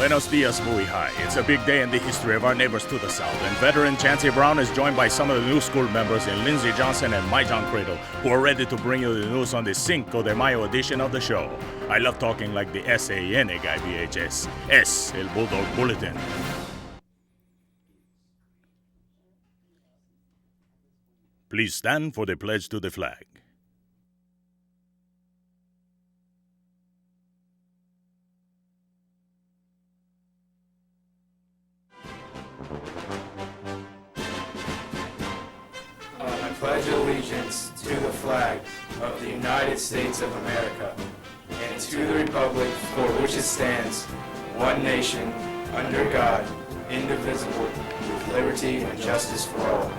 Buenos dias, muy high. It's a big day in the history of our neighbors to the south, and veteran Chancie Brown is joined by some of the new school members in Lindsey Johnson and Mijon Cradle, who are ready to bring you the news on the Cinco de Mayo edition of the show. I love talking like the SAN guy, BHS. El Bulldog Bulletin. Please stand for the pledge to the flag. I pledge allegiance to the flag of the United States of America and to the republic for which it stands, one nation, under God, indivisible, with liberty and justice for all.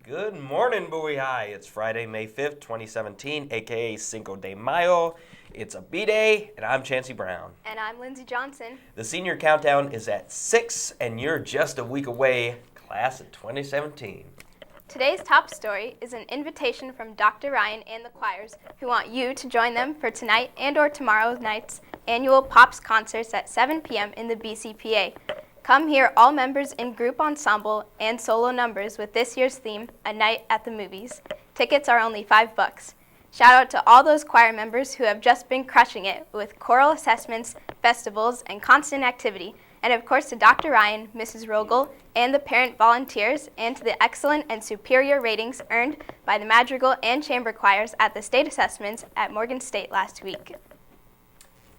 Good morning, Bowie High. It's Friday, May 5th, 2017, aka Cinco de Mayo. It's a B-Day, and I'm Chancie Brown. And I'm Lindsey Johnson. The senior countdown is at 6, and you're just a week away, class of 2017. Today's top story is an invitation from Dr. Ryan and the choirs who want you to join them for tonight and or tomorrow night's annual Pops concerts at 7 p.m. in the BCPA. Come hear all members in group ensemble and solo numbers with this year's theme, A Night at the Movies. Tickets are only $5. Shout out to all those choir members who have just been crushing it with choral assessments, festivals, and constant activity. And of course to Dr. Ryan, Mrs. Rogel, and the parent volunteers, and to the excellent and superior ratings earned by the madrigal and chamber choirs at the state assessments at Morgan State last week.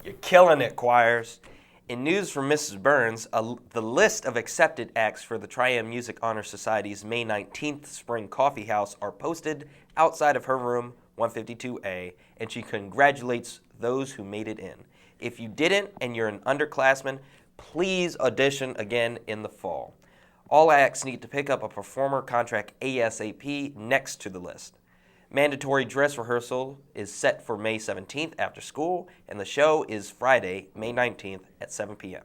You're killing it, choirs. In news from Mrs. Burns, the list of accepted acts for the Triumph Music Honor Society's May 19th Spring Coffee House are posted outside of her room, 152A, and she congratulates those who made it in. If you didn't and you're an underclassman, please audition again in the fall. All acts need to pick up a performer contract ASAP next to the list. Mandatory dress rehearsal is set for May 17th after school, and the show is Friday, May 19th at 7 p.m.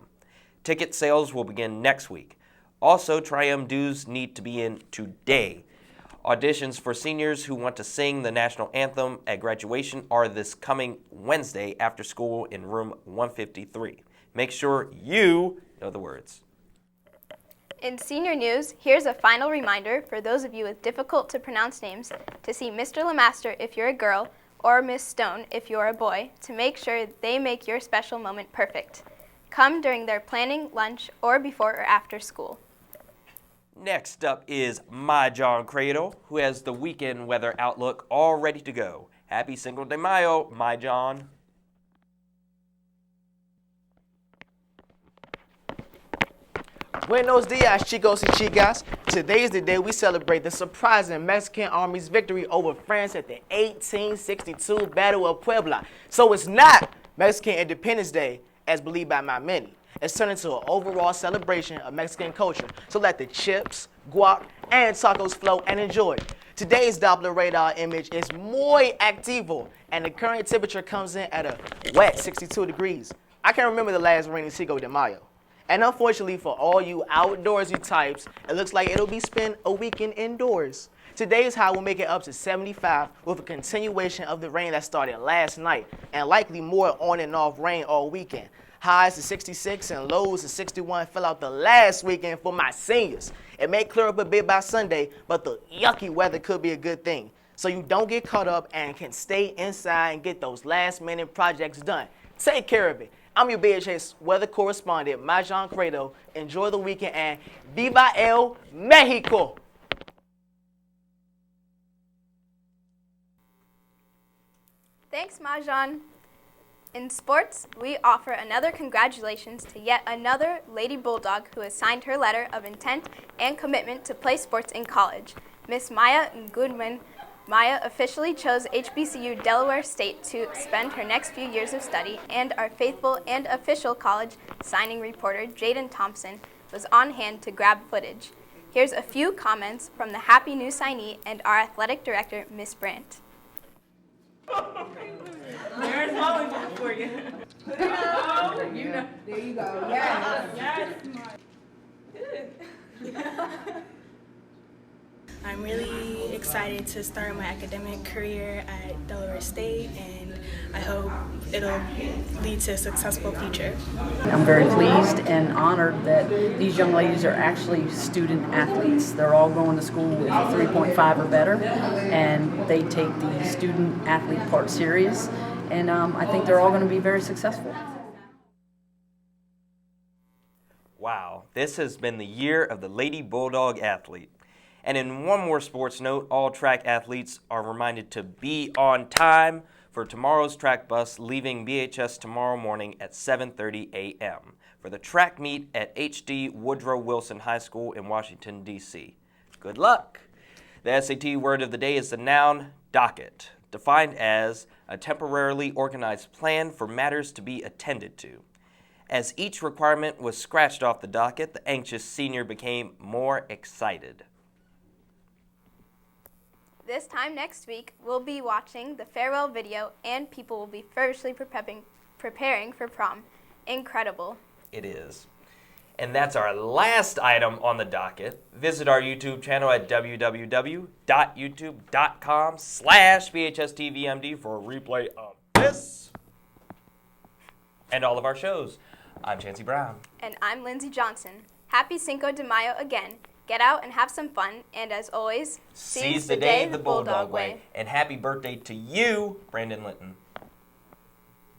Ticket sales will begin next week. Also, Triumph dues need to be in today. Auditions for seniors who want to sing the national anthem at graduation are this coming Wednesday after school in room 153. Make sure you know the words. In senior news, here's a final reminder for those of you with difficult to pronounce names to see Mr. Lemaster if you're a girl or Miss Stone if you're a boy to make sure they make your special moment perfect. Come during their planning, lunch, or before or after school. Next up is Mijon Cradle, who has the weekend weather outlook all ready to go. Happy Cinco de Mayo, Mijon. Buenos dias, chicos y chicas. Today is the day we celebrate the surprising Mexican Army's victory over France at the 1862 Battle of Puebla. So it's not Mexican Independence Day, as believed by my many. It's turned into an overall celebration of Mexican culture, so let the chips, guac, and tacos flow and enjoy. Today's Doppler radar image is muy activo, and the current temperature comes in at a wet 62 degrees. I can't remember the last rainy Cinco de Mayo. And unfortunately for all you outdoorsy types, it looks like it'll be spent a weekend indoors. Today's high will make it up to 75 with a continuation of the rain that started last night and likely more on and off rain all weekend. Highs to 66 and lows to 61 fell out the last weekend for my seniors. It may clear up a bit by Sunday, but the yucky weather could be a good thing. So you don't get caught up and can stay inside and get those last minute projects done. Take care of it. I'm your BHS weather correspondent, Mijon Cradle. Enjoy the weekend and Viva el Mexico! Thanks, Mijon. In sports, we offer another congratulations to yet another Lady Bulldog who has signed her letter of intent and commitment to play sports in college. Miss Maya Goodman. Maya officially chose HBCU Delaware State to spend her next few years of study, and our faithful and official college signing reporter, Jaden Thompson, was on hand to grab footage. Here's a few comments from the happy new signee and our athletic director, Miss Brandt. There's volleyball for you. There you go. There you go. Yes. Yes. Good. I'm really excited to start my academic career at Delaware State, and I hope it'll lead to a successful future. I'm very pleased and honored that these young ladies are actually student athletes. They're all going to school with a 3.5 or better, and they take the student athlete part serious, and I think they're all going to be very successful. Wow, this has been the year of the Lady Bulldog athlete. And in one more sports note, all track athletes are reminded to be on time for tomorrow's track bus leaving BHS tomorrow morning at 7:30 a.m. for the track meet at H.D. Woodrow Wilson High School in Washington, D.C. Good luck! The SAT word of the day is the noun docket, defined as a temporarily organized plan for matters to be attended to. As each requirement was scratched off the docket, the anxious senior became more excited. This time next week, we'll be watching the farewell video and people will be feverishly preparing for prom. Incredible. It is. And that's our last item on the docket. Visit our YouTube channel at www.youtube.com/BHSTVMD for a replay of this and all of our shows. I'm Chancie Brown. And I'm Lindsey Johnson. Happy Cinco de Mayo again. Get out and have some fun, and as always, seize the day the Bulldog way. And happy birthday to you, Brandon Linton.